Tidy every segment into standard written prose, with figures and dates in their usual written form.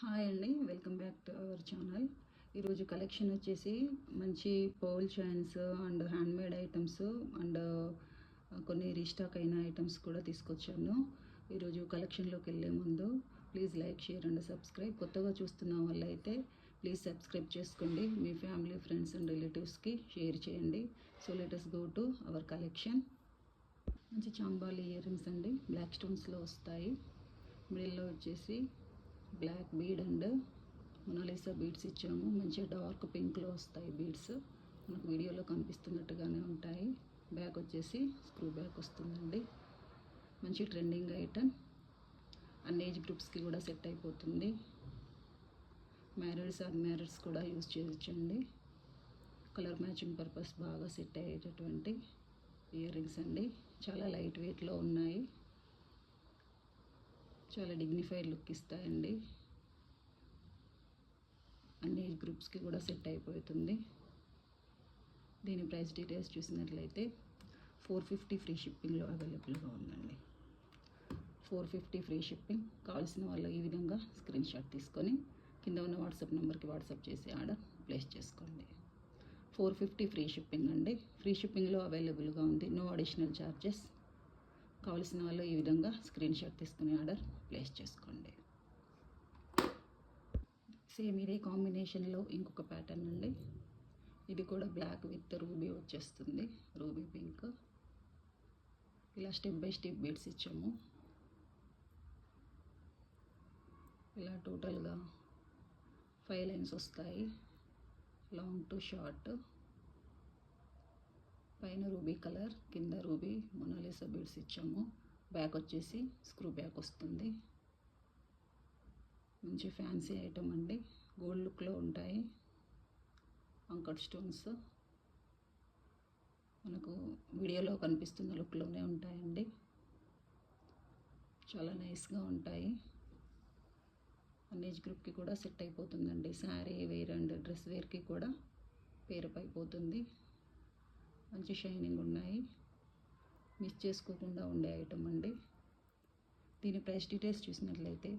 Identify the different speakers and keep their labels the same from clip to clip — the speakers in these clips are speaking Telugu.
Speaker 1: హాయ్ అండి, welcome back to our channel. ఈరోజు కలెక్షన్ వచ్చేసి మంచి pearl chains and handmade items and కొన్ని రీస్టాక్ అయిన ఐటమ్స్ కూడా తీసుకొచ్చాను. ఈరోజు కలెక్షన్లోకి వెళ్ళే ముందు please like, share and subscribe. కొత్తగా చూస్తున్న వాళ్ళైతే ప్లీజ్ సబ్స్క్రైబ్ చేసుకోండి. మీ ఫ్యామిలీ, ఫ్రెండ్స్ అండ్ రిలేటివ్స్కి షేర్ చేయండి. So let's go to our collection. మంచి చాంబాలి ఇయర్ రింగ్స్ అండి, బ్లాక్ స్టోన్స్లో వస్తాయి. మిడిల్లో వచ్చేసి black bead and Mona Lisa beads ఇచ్చాము. మంచిగా డార్క్ పింక్లో వస్తాయి బీడ్స్, మనకు వీడియోలో కనిపిస్తున్నట్టుగానే ఉంటాయి. బ్యాక్ వచ్చేసి స్క్రూ బ్యాక్ వస్తుందండి. మంచి ట్రెండింగ్ ఐటమ్, అన్ని ఏజ్ గ్రూప్స్కి కూడా సెట్ అయిపోతుంది. మ్యారీడ్స్, అన్మ్యారీడ్స్ కూడా యూజ్ చేయొచ్చండి. కలర్ మ్యాచింగ్ పర్పస్ బాగా సెట్ అయ్యేటటువంటి ఇయర్ రింగ్స్ అండి. చాలా లైట్ వెయిట్లో ఉన్నాయి, చాలా డిగ్నిఫైడ్ లుక్ ఇస్తాయండి. అన్ని ఏజ్ గ్రూప్స్కి కూడా సెట్ అయిపోతుంది. దీని ప్రైస్ డీటెయిల్స్ చూసినట్లయితే 450 ఫ్రీ షిప్పింగ్లో అవైలబుల్గా ఉందండి. 450 ఫ్రీ షిప్పింగ్. కావాల్సిన వాళ్ళు ఈ విధంగా స్క్రీన్ షాట్ తీసుకొని కింద ఉన్న వాట్సాప్ నెంబర్కి వాట్సాప్ చేసి ఆర్డర్ ప్లేస్ చేసుకోండి. 450 ఫ్రీ షిప్పింగ్ అండి. ఫ్రీ షిప్పింగ్లో అవైలబుల్గా ఉంది, నో అడిషనల్ ఛార్జెస్. కావాల్సిన వాళ్ళు ఈ విధంగా స్క్రీన్ షాట్ తీసుకుని ఆర్డర్ ప్లేస్ చేసుకోండి. సేమ్ ఇదే కాంబినేషన్లో ఇంకొక ప్యాటర్న్ అండి. ఇది కూడా బ్లాక్ విత్ రూబీ వచ్చేస్తుంది, రూబీ పింక్. ఇలా స్టెప్ బై స్టెప్ బీడ్స్ ఇచ్చాము. ఇలా టోటల్గా 5 లైన్స్ వస్తాయి, లాంగ్ టు షార్ట్. పైన రూబీ కలర్, కింద రూబీ మొనాలిసా బీడ్స్ ఇచ్చాము. బ్యాక్ వచ్చేసి స్క్రూ బ్యాక్ వస్తుంది. మంచి ఫ్యాన్సీ ఐటమ్ అండి, గోల్డ్ లుక్లో ఉంటాయి. అంకట్ స్టోన్స్ మనకు వీడియోలో కనిపిస్తున్న లుక్లోనే ఉంటాయండి. చాలా నైస్గా ఉంటాయి. అన్ని ఏజ్ గ్రూప్కి కూడా సెట్ అయిపోతుందండి. శారీ వేర్ అండ్ డ్రెస్ వేర్కి కూడా పేరప్ అయిపోతుంది. మంచి షైనింగ్ ఉన్నాయి, మిస్ చేసుకోకుండా ఉండే ఐటమ్ అండి. దీని ప్రైస్ డీటెయిల్స్ చూసినట్లయితే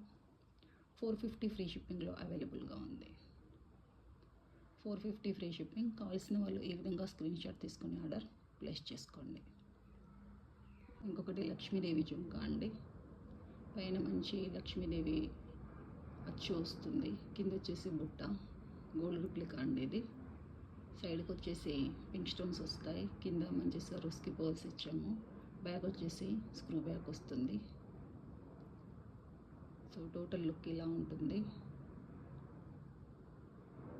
Speaker 1: 450 ఫ్రీ షిప్పింగ్లో అవైలబుల్గా ఉంది. 450 ఫ్రీ షిప్పింగ్. కావాల్సిన వాళ్ళు ఈ విధంగా స్క్రీన్ షాట్ తీసుకొని ఆర్డర్ ప్లేస్ చేసుకోండి. ఇంకొకటి లక్ష్మీదేవి జుంకా అండి. పైన మంచి లక్ష్మీదేవి అచ్చు వస్తుంది, కింద వచ్చేసి బుట్ట, గోల్డ్ రిప్లికా అండి ఇది. సైడ్కి వచ్చేసి పింక్ స్టోన్స్ వస్తాయి, కింద మంచి సరోస్కి పర్ల్స్ ఇచ్చాము. బ్యాక్ వచ్చేసి స్క్రూ బ్యాక్ వస్తుంది. సో టోటల్ లుక్ ఇలా ఉంటుంది.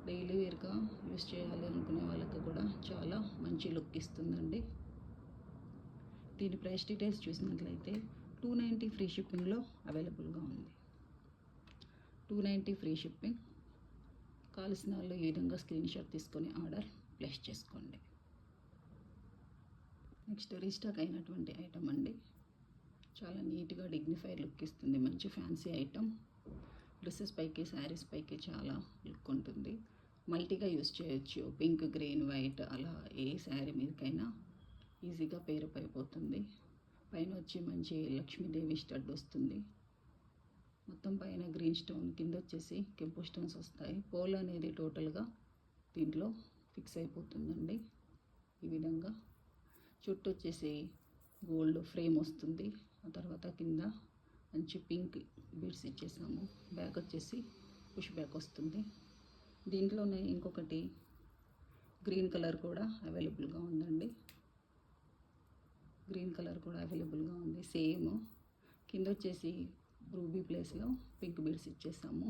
Speaker 1: డైలీ వేర్గా యూస్ చేయాలి అనుకునే వాళ్ళకి కూడా చాలా మంచి లుక్ ఇస్తుందండి. దీని ప్రైస్ డీటెయిల్స్ చూసినట్లయితే 290 ఫ్రీ షిప్పింగ్లో అవైలబుల్గా ఉంది. 290 ఫ్రీ షిప్పింగ్. కావాల్సిన వాళ్ళు ఈ విధంగా స్క్రీన్ షాట్ తీసుకొని ఆర్డర్ ప్లేస్ చేసుకోండి. నెక్స్ట్ రీస్టాక్ అయినటువంటి ఐటమ్ అండి. చాలా నీట్గా డిగ్నిఫైడ్ లుక్ ఇస్తుంది, మంచి ఫ్యాన్సీ ఐటమ్. డ్రెస్సెస్ పైకి, శారీస్ పైకి చాలా లుక్ ఉంటుంది. మల్టీగా యూస్ చేయొచ్చు, పింక్, గ్రీన్, వైట్ అలా ఏ శారీ మీదకైనా ఈజీగా పేరప్ అయిపోతుంది. పైన వచ్చి మంచి లక్ష్మీదేవి స్టడ్ వస్తుంది. మొత్తం పైన గ్రీన్ స్టోన్, కింద వచ్చేసి కెంపు స్టోన్స్ వస్తాయి. పోల్ అనేది టోటల్గా దీంట్లో ఫిక్స్ అయిపోతుందండి. ఈ విధంగా చుట్టూ వచ్చేసి గోల్డ్ ఫ్రేమ్ వస్తుంది. ఆ తర్వాత కింద మంచి పింక్ బీడ్స్ ఇచ్చేసాము. బ్యాక్ వచ్చేసి పుష్ బ్యాక్ వస్తుంది. దీంట్లోనే ఇంకొకటి గ్రీన్ కలర్ కూడా అవైలబుల్గా ఉందండి. గ్రీన్ కలర్ కూడా అవైలబుల్గా ఉంది. సేమ్ కింద వచ్చేసి రూబీ ప్లేస్లో పింక్ బీడ్స్ ఇచ్చేసాము.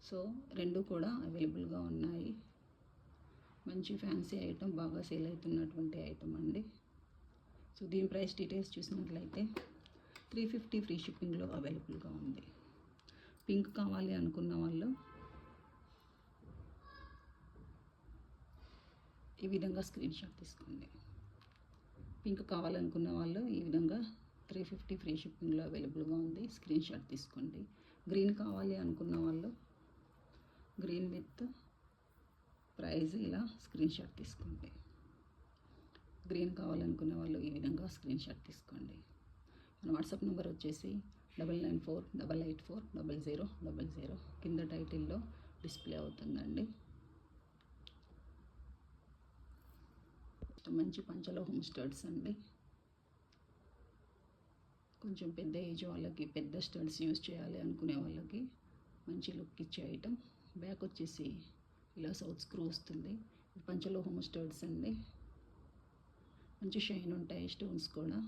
Speaker 1: సో రెండు కూడా అవైలబుల్గా ఉన్నాయి. మంచి ఫ్యాన్సీ ఐటమ్, బాగా సేల్ అవుతున్నటువంటి ఐటమ్ అండి. సో దీని ప్రైస్ డీటెయిల్స్ చూసినట్లయితే 350 ఫ్రీ షిప్పింగ్లో అవైలబుల్గా ఉంది. పింక్ కావాలి అనుకున్న వాళ్ళు ఈ విధంగా స్క్రీన్ షాట్ తీసుకోండి. పింక్ కావాలనుకున్న వాళ్ళు ఈ విధంగా 350 ఫ్రీ షిప్పింగ్లో అవైలబుల్గా ఉంది, స్క్రీన్ షాట్ తీసుకోండి. గ్రీన్ కావాలి అనుకున్న వాళ్ళు గ్రీన్ విత్ ప్రైజ్ ఇలా స్క్రీన్ షాట్ తీసుకోండి. గ్రీన్ కావాలనుకునే వాళ్ళు ఈ విధంగా స్క్రీన్ షాట్ తీసుకోండి. మన వాట్సాప్ నెంబర్ వచ్చేసి 9948840000 కింద టైటిల్లో డిస్ప్లే అవుతుందండి. మంచి పంచలోహం స్టడ్స్ అండి. కొంచెం పెద్ద ఏజ్ వాళ్ళకి పెద్ద స్టడ్స్ యూజ్ చేయాలి అనుకునే వాళ్ళకి మంచి లుక్ ఇచ్చే ఐటమ్. బ్యాక్ వచ్చేసి ఇలా సౌత్ స్క్రూ వస్తుంది. పంచలోహం స్టడ్స్ అండి. మంచి షైన్ ఉంటాయి స్టోన్స్ కూడా.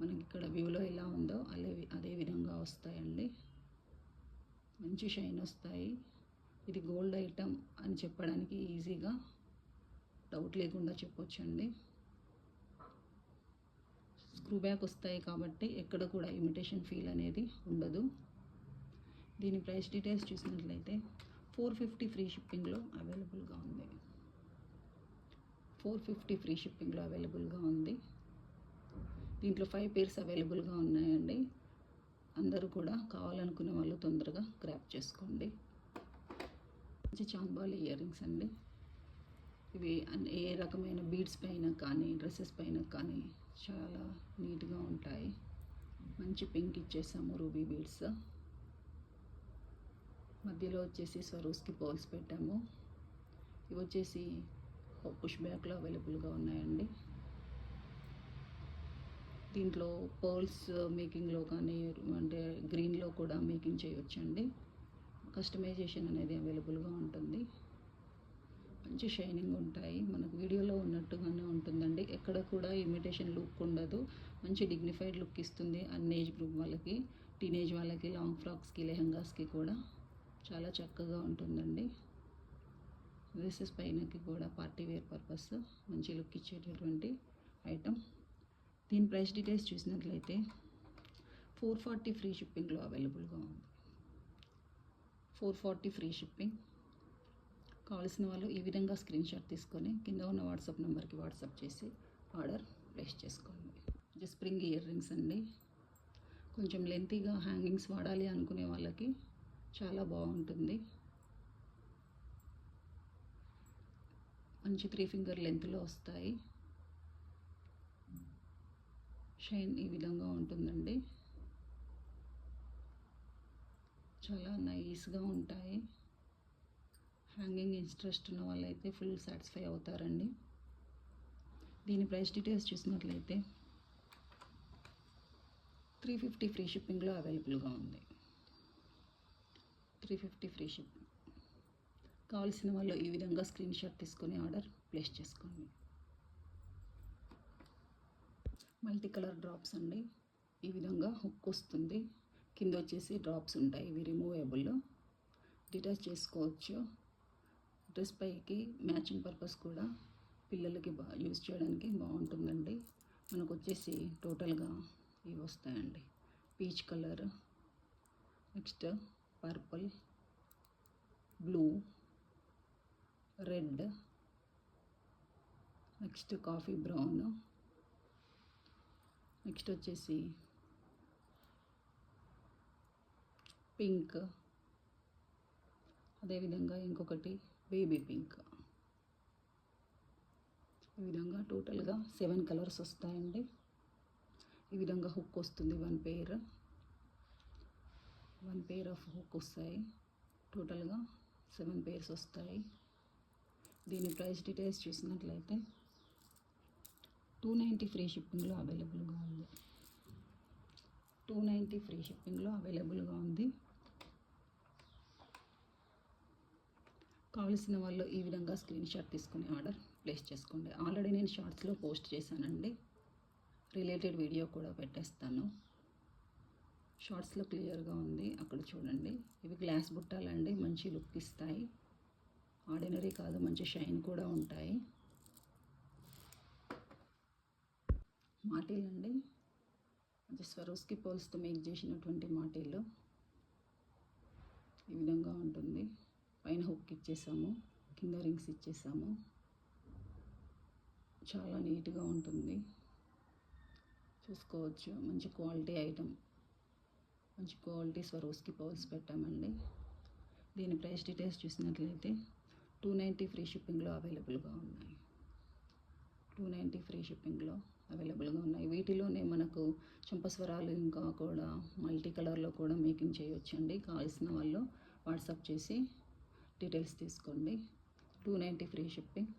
Speaker 1: మనకి ఇక్కడ వ్యూలో ఎలా ఉందో అదే విధంగా వస్తాయండి. మంచి షైన్ వస్తాయి. ఇది గోల్డ్ ఐటమ్ అని చెప్పడానికి ఈజీగా డౌట్ లేకుండా చెప్పొచ్చండి. స్క్రూ బ్యాక్ వస్తాయి కాబట్టి ఎక్కడ కూడా ఇమిటేషన్ ఫీల్ అనేది ఉండదు. దీని ప్రైస్ డీటెయిల్స్ చూసినట్లయితే 450 ఫ్రీ షిప్పింగ్లో అవైలబుల్గా ఉంది. 450 ఫ్రీ షిప్పింగ్లో అవైలబుల్గా ఉంది. దీంట్లో 5 పేర్స్ అవైలబుల్గా ఉన్నాయండి. అందరూ కూడా కావాలనుకునే వాళ్ళు తొందరగా గ్రాప్ చేసుకోండి. మంచి చాంబాలి ఇయర్ రింగ్స్ అండి. ఇవి ఏ రకమైన బీడ్స్ పైన కానీ డ్రెస్సెస్ పైన కానీ చాలా నీట్గా ఉంటాయి. మంచి పింక్ ఇచ్చేసాము రూబీ బీడ్స్. మధ్యలో వచ్చేసి స్వరోస్కి పర్ల్స్ పెట్టాము. ఇవి వచ్చేసి పుష్ బ్యాక్లో అవైలబుల్గా ఉన్నాయండి. దీంట్లో పర్ల్స్ మేకింగ్లో కానీ అంటే గ్రీన్లో కూడా మేకింగ్ చేయొచ్చండి. కస్టమైజేషన్ అనేది అవైలబుల్గా ఉంటుంది. మంచి షైనింగ్ ఉంటాయి. మనకు వీడియోలో ఉన్నట్టుగానే ఉంటుందండి. ఎక్కడ కూడా ఇమిటేషన్ లుక్ ఉండదు. మంచి డిగ్నిఫైడ్ లుక్ ఇస్తుంది. అన్ని ఏజ్ గ్రూప్ వాళ్ళకి, టీనేజ్ వాళ్ళకి, లాంగ్ ఫ్రాక్స్కి, లెహంగాస్కి కూడా చాలా చక్కగా ఉంటుందండి. డ్రెస్సెస్ పైనకి కూడా పార్టీ వేర్ పర్పస్ మంచి లుక్ ఇచ్చేటటువంటి ఐటమ్. దీని ప్రైస్ డీటెయిల్స్ చూసినట్లయితే 440 ఫ్రీ షిప్పింగ్లో అవైలబుల్గా ఉంది. 440 ఫ్రీ షిప్పింగ్. కావాల్సిన వాళ్ళు ఈ విధంగా స్క్రీన్ షాట్ తీసుకొని కింద ఉన్న వాట్సాప్ నెంబర్కి వాట్సాప్ చేసి ఆర్డర్ ప్లేస్ చేసుకోండి. స్ప్రింగ్ ఇయర్ రింగ్స్ అండి. కొంచెం లెంతీగా హ్యాంగింగ్స్ వాడాలి అనుకునే వాళ్ళకి చాలా బాగుంటుంది. మంచి 3 ఫింగర్ లెంత్లో వస్తాయి. షైన్ ఈ విధంగా ఉంటుందండి. చాలా నైస్గా ఉంటాయి. హ్యాంగింగ్ ఇంట్రెస్ట్ ఉన్న వాళ్ళైతే ఫుల్ సాటిస్ఫై అవుతారండి. దీని ప్రైస్ డీటెయిల్స్ చూసినట్లయితే 350 ఫ్రీ షిప్పింగ్లో అవైలబుల్గా ఉంది. 350 ఫ్రీ షిప్పింగ్. కావాల్సిన వాళ్ళు ఈ విధంగా స్క్రీన్ షాట్ తీసుకొని ఆర్డర్ ప్లేస్ చేసుకోండి. మల్టీ కలర్ డ్రాప్స్ అండి. ఈ విధంగా హుక్ వస్తుంది. కింద వచ్చేసి డ్రాప్స్ ఉంటాయి. ఇవి రిమూవబుల్, డిటాచ్ చేసుకోవచ్చు. డ్రెస్ పైకి మ్యాచింగ్ పర్పస్ కూడా పిల్లలకి యూజ్ చేయడానికి బాగుంటుందండి. మనకు వచ్చేసి టోటల్గా ఇవి వస్తాయండి. Peach colour, next purple, blue, red, next coffee brown, next వచ్చేసి పింక్, అదేవిధంగా ఇంకొకటి బేబీ పింక్. ఈ విధంగా టోటల్గా 7 కలర్స్ వస్తాయండి. ఈ విధంగా హుక్ వస్తుంది. వన్ పేర్ ఆఫ్ హుక్ వస్తాయి. టోటల్గా 7 పేర్స్ వస్తాయి. దీని ప్రైస్ డీటెయిల్స్ చూసినట్లయితే 290 ఫ్రీ షిప్పింగ్లో అవైలబుల్గా ఉంది. 290 ఫ్రీ షిప్పింగ్లో అవైలబుల్గా ఉంది. కావలసిన వాళ్ళు ఈ విధంగా స్క్రీన్ షాట్ తీసుకుని ఆర్డర్ ప్లేస్ చేసుకోండి. ఆల్రెడీ నేను షార్ట్స్లో పోస్ట్ చేశానండి. రిలేటెడ్ వీడియో కూడా పెట్టేస్తాను. షార్ట్స్లో క్లియర్గా ఉంది, అక్కడ చూడండి. ఇవి గ్లాస్ బుట్టాలండి. మంచి లుక్ ఇస్తాయి. ఆర్డినరీ కాదు, మంచి షైన్ కూడా ఉంటాయి. మాటీలండి. మంచి స్వరోస్కి పర్ల్స్తో మేక్ చేసినటువంటి మాటీలు. ఈ విధంగా ఉంటుంది. పైన హుక్ ఇచ్చేసాము, కింద రింగ్స్ ఇచ్చేసాము. చాలా నీట్గా ఉంటుంది. చూసుకోవచ్చు. మంచి క్వాలిటీ ఐటమ్, మంచి క్వాలిటీ స్వరోస్కి పర్ల్స్ పెట్టామండి. దీని ప్రైస్ డీటెయిల్స్ చూసినట్లయితే 290 ఫ్రీ షిప్పింగ్లో అవైలబుల్గా ఉన్నాయి. 290 ఫ్రీ షిప్పింగ్లో అవైలబుల్గా ఉన్నాయి. వీటిలోనే మనకు చంపస్వరాలు ఇంకా కూడా మల్టీ కలర్లో కూడా మేకింగ్ చేయొచ్చండి. కావాల్సిన వాళ్ళు వాట్సాప్ చేసి డీటెయిల్స్ తీసుకోండి. 290 ఫ్రీ షిప్పింగ్.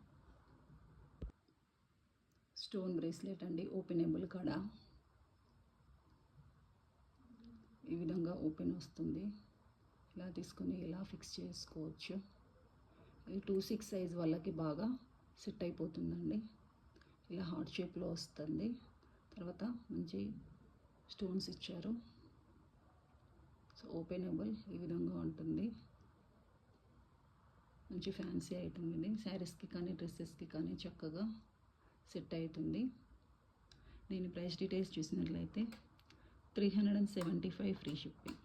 Speaker 1: స్టోన్ బ్రేస్లెట్ అండి, ఓపెనబుల్ కడ. ఈ విధంగా ఓపెన్ వస్తుంది. ఇలా తీసుకొని ఇలా ఫిక్స్ చేసుకోవచ్చు. ఇది 2-6 సైజ్ వాళ్ళకి బాగా సెట్ అయిపోతుందండి. ఇలా హార్ట్ షేప్లో వస్తుంది. తర్వాత మంచి స్టోన్స్ ఇచ్చారు. సో ఓపెనబుల్ ఈ విధంగా ఉంటుంది. మంచి ఫ్యాన్సీ ఐటమ్ ఇది. శారీస్కి కానీ డ్రెస్సెస్కి కానీ చక్కగా సెట్ అవుతుంది. దీని ప్రైస్ డీటెయిల్స్ చూసినట్లయితే 375 ఫ్రీ షిప్పింగ్.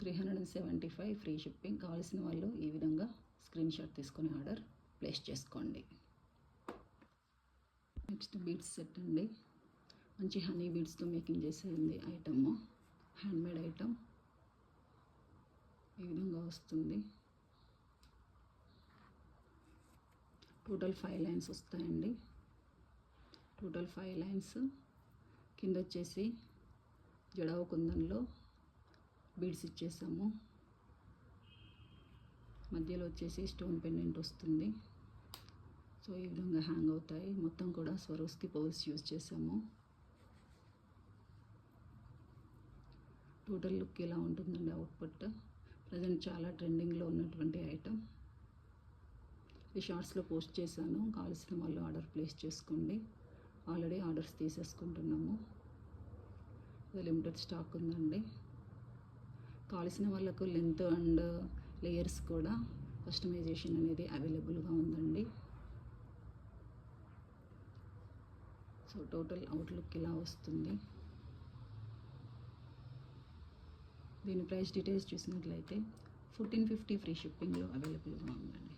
Speaker 1: 375 free shipping. కావాల్సిన వాళ్ళు ఈ విధంగా స్క్రీన్ షాట్ తీసుకొని ఆర్డర్ ప్లేస్ చేసుకోండి. నెక్స్ట్ బీడ్స్ సెట్ అండి. మంచి హనీ బీడ్స్తో మేకింగ్ చేసేది ఐటమ్, హ్యాండ్మేడ్ ఐటమ్. ఈ విధంగా వస్తుంది. టోటల్ 5 లైన్స్ వస్తాయండి. Total 5 lines. కింద వచ్చేసి జడవ కుందంలో బీడ్స్ ఇచ్చేసాము. మధ్యలో వచ్చేసి స్టోన్ పెండెంట్ వస్తుంది. సో ఈ విధంగా హ్యాంగ్ అవుతాయి. మొత్తం కూడా స్వరోస్కి పౌల్స్ యూజ్ చేసాము. టోటల్ లుక్ ఇలా ఉంటుందండి అవుట్పుట్. ప్రజెంట్ చాలా ట్రెండింగ్లో ఉన్నటువంటి ఐటమ్. ఈ షార్ట్స్లో పోస్ట్ చేశాను. కావాల్సిన వాళ్ళు ఆర్డర్ ప్లేస్ చేసుకోండి. ఆల్రెడీ ఆర్డర్స్ తీసేసుకుంటున్నాము. ఇది లిమిటెడ్ స్టాక్ ఉందండి. కావాల్సిన వాళ్ళకు లెంత్ అండ్ లేయర్స్ కూడా కస్టమైజేషన్ అనేది అవైలబుల్గా ఉందండి. సో టోటల్ అవుట్లుక్ ఇలా వస్తుంది. దీని ప్రైస్ డీటెయిల్స్ చూసినట్లయితే 1450 ఫ్రీ షిప్పింగ్లో అవైలబుల్గా ఉందండి.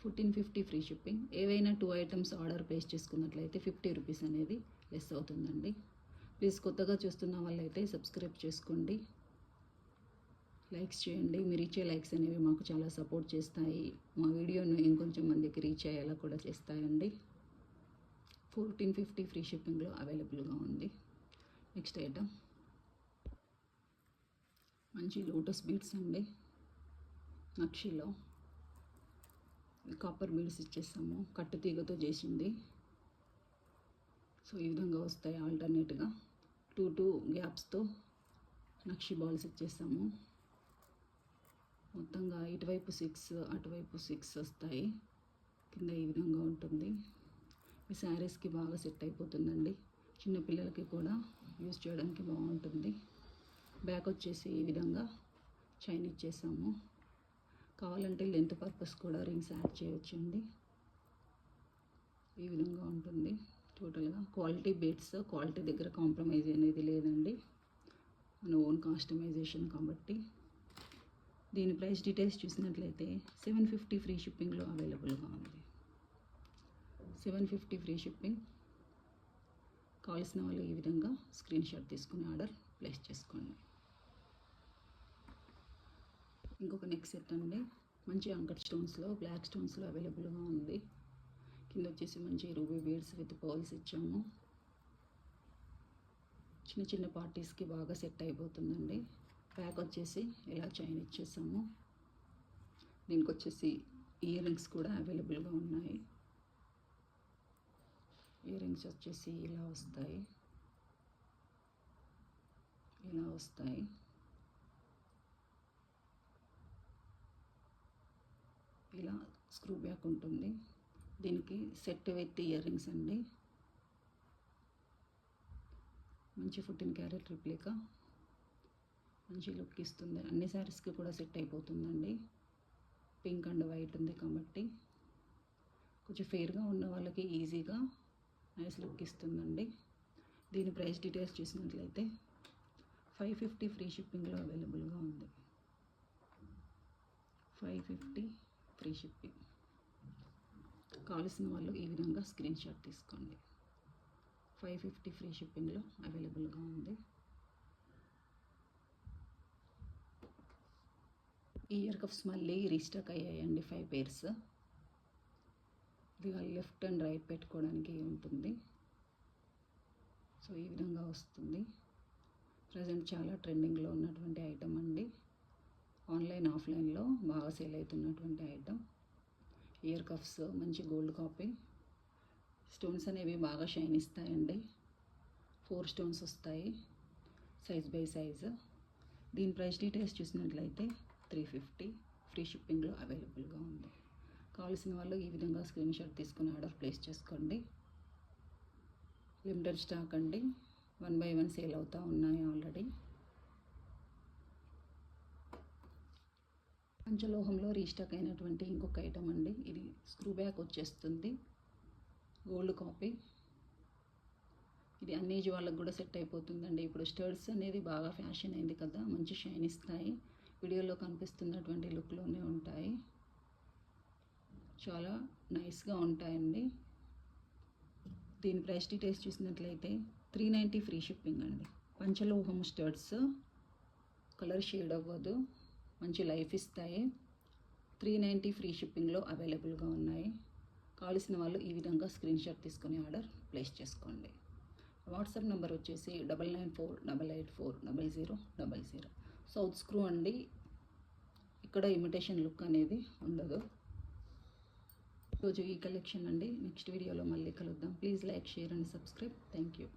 Speaker 1: 1450 ఫ్రీ షిప్పింగ్. ఏవైనా 2 ఐటమ్స్ ఆర్డర్ ప్లేస్ చేసుకున్నట్లయితే 50 రూపీస్ అనేది లెస్ అవుతుందండి. ప్లీజ్ కొత్తగా చూస్తున్న వాళ్ళైతే సబ్స్క్రైబ్ చేసుకోండి, లైక్స్ చేయండి. మీరు ఇచ్చే లైక్స్ అనేవి మాకు చాలా సపోర్ట్ చేస్తాయి. మా వీడియోను ఇంకొంచెం మందికి రీచ్ అయ్యేలా కూడా చేస్తాయండి. 1450 ఫ్రీ షిప్పింగ్లో అవైలబుల్గా ఉంది. నెక్స్ట్ ఐటమ్ మంచి లోటస్ బీడ్స్ అండి. నక్షిలో కాపర్ బీడ్స్ ఇచ్చేసాము. కట్టు తీగతో చేసింది. సో ఈ విధంగా వస్తాయి. ఆల్టర్నేట్గా 2 గ్యాప్స్తో నక్షి బాల్స్ ఇచ్చేసాము. మొత్తంగా ఇటువైపు 6 అటువైపు 6 వస్తాయి. కింద ఈ విధంగా ఉంటుంది. ఈ శారీస్కి బాగా సెట్ అయిపోతుందండి. చిన్నపిల్లలకి కూడా యూజ్ చేయడానికి బాగుంటుంది. బ్యాక్ వచ్చేసి ఈ విధంగా చైన్ ఇచ్చేసాము. కావాలంటే లెంత్ పర్పస్ కూడా రింగ్స్ యాడ్ చేయొచ్చండి. ఈ విధంగా ఉంటుంది. టోటల్గా క్వాలిటీ బీడ్స్, క్వాలిటీ దగ్గర కాంప్రమైజ్ అనేది లేదండి. మన ఓన్ కస్టమైజేషన్ కాబట్టి. దీని ప్రైస్ డీటెయిల్స్ చూసినట్లయితే 750 ఫ్రీ షిప్పింగ్లో అవైలబుల్గా ఉంది. 750 ఫ్రీ షిప్పింగ్. కావాల్సిన వాళ్ళు ఈ విధంగా స్క్రీన్ షాట్ తీసుకుని ఆర్డర్ ప్లేస్ చేసుకోండి. ఇంకొక నెక్ సెట్ అండి. మంచి అంకట్ స్టోన్స్లో, బ్లాక్ స్టోన్స్లో అవైలబుల్గా ఉంది. కింద వచ్చేసి మంచి రూబీ బీడ్స్ విత్ పర్ల్స్ ఇచ్చాము. చిన్న చిన్న పార్టీస్కి బాగా సెట్ అయిపోతుందండి. బ్యాక్ వచ్చేసి ఇలా చైన్ ఇచ్చేసాము. దీనికి వచ్చేసి ఇయర్ రింగ్స్ కూడా అవైలబుల్గా ఉన్నాయి. ఇయర్ రింగ్స్ వచ్చేసి ఇలా వస్తాయి. ఇలా వస్తాయి. ఇలా స్క్రూ బ్యాక్ ఉంటుంది. దీనికి సెట్ విత్ ఇయర్ రింగ్స్ అండి. మంచి 14 క్యారెట్ రిప్లికా. మంచి లుక్ ఇస్తుంది. అన్ని శారీస్కి కూడా సెట్ అయిపోతుందండి. పింక్ అండ్ వైట్ ఉంది కాబట్టి కొంచెం ఫేర్గా ఉన్న వాళ్ళకి ఈజీగా నైస్ లుక్ ఇస్తుందండి. దీని ప్రైస్ డీటెయిల్స్ చూసినట్లయితే 550 ఫ్రీ షిప్పింగ్లో అవైలబుల్గా ఉంది. 550 ఫ్రీ షిప్పింగ్. కావాల్సిన వాళ్ళు ఈ విధంగా స్క్రీన్ షాట్ తీసుకోండి. 550 ఫ్రీ షిప్పింగ్లో అవైలబుల్గా ఉంది. ఈ ఇయర్ కప్స్ మళ్ళీ రీస్టాక్ అయ్యాయండి. 5 పేర్స్. ఇది లెఫ్ట్ అండ్ రైట్ పెట్టుకోవడానికి ఉంటుంది. సో ఈ విధంగా వస్తుంది. ప్రజెంట్ చాలా ట్రెండింగ్లో ఉన్నటువంటి ఐటమ్ అండి. ఆన్లైన్ ఆఫ్లైన్లో బాగా సేల్ అవుతున్నటువంటి ఐటమ్. ఇయర్ కఫ్స్ మంచి గోల్డ్ కాపీ. స్టోన్స్ అనేవి బాగా షైన్ ఇస్తాయండి. 4 స్టోన్స్ వస్తాయి, సైజ్ బై సైజు. దీని ప్రైస్ డీటెయిల్స్ చూసినట్లయితే 350, ఫ్రీ షిప్పింగ్లో అవైలబుల్గా ఉంది. కావాల్సిన వాళ్ళు ఈ విధంగా స్క్రీన్ షాట్ తీసుకుని ఆర్డర్ ప్లేస్ చేసుకోండి. లిమిటెడ్ స్టాక్ అండి, 1 by 1 సేల్ అవుతూ ఉన్నాయి ఆల్రెడీ. పంచలోహంలో రీస్టాక్ అయినటువంటి ఇంకొక ఐటమ్ అండి. ఇది స్క్రూ బ్యాక్ వచ్చేస్తుంది, గోల్డ్ కాపీ. ఇది అన్ని ఏజ్ వాళ్ళకు కూడా సెట్ అయిపోతుందండి. ఇప్పుడు స్టడ్స్ అనేది బాగా ఫ్యాషన్ అయింది కదా, మంచి షైన్ ఇస్తాయి. వీడియోలో కనిపిస్తున్నటువంటి లుక్లోనే ఉంటాయి, చాలా నైస్గా ఉంటాయండి. దీని ప్రైస్ డీటెయిల్స్ చూసినట్లయితే 390 ఫ్రీ షిప్పింగ్ అండి. పంచలోహం స్టడ్స్, కలర్ షేడ్ అవ్వదు, మంచి లైఫ్ ఇస్తాయి. 390 ఫ్రీ షిప్పింగ్లో అవైలబుల్గా ఉన్నాయి. కావాల్సిన వాళ్ళు ఈ విధంగా స్క్రీన్ షాట్ తీసుకొని ఆర్డర్ ప్లేస్ చేసుకోండి. వాట్సాప్ నెంబర్ వచ్చేసి 9948840000. సౌత్ స్క్రూ అండి, ఇక్కడ ఇమిటేషన్ లుక్ అనేది ఉండదు. ఈరోజు ఈ కలెక్షన్ అండి. నెక్స్ట్ వీడియోలో మళ్ళీ కలుద్దాం. Please like, share and subscribe. Thank you.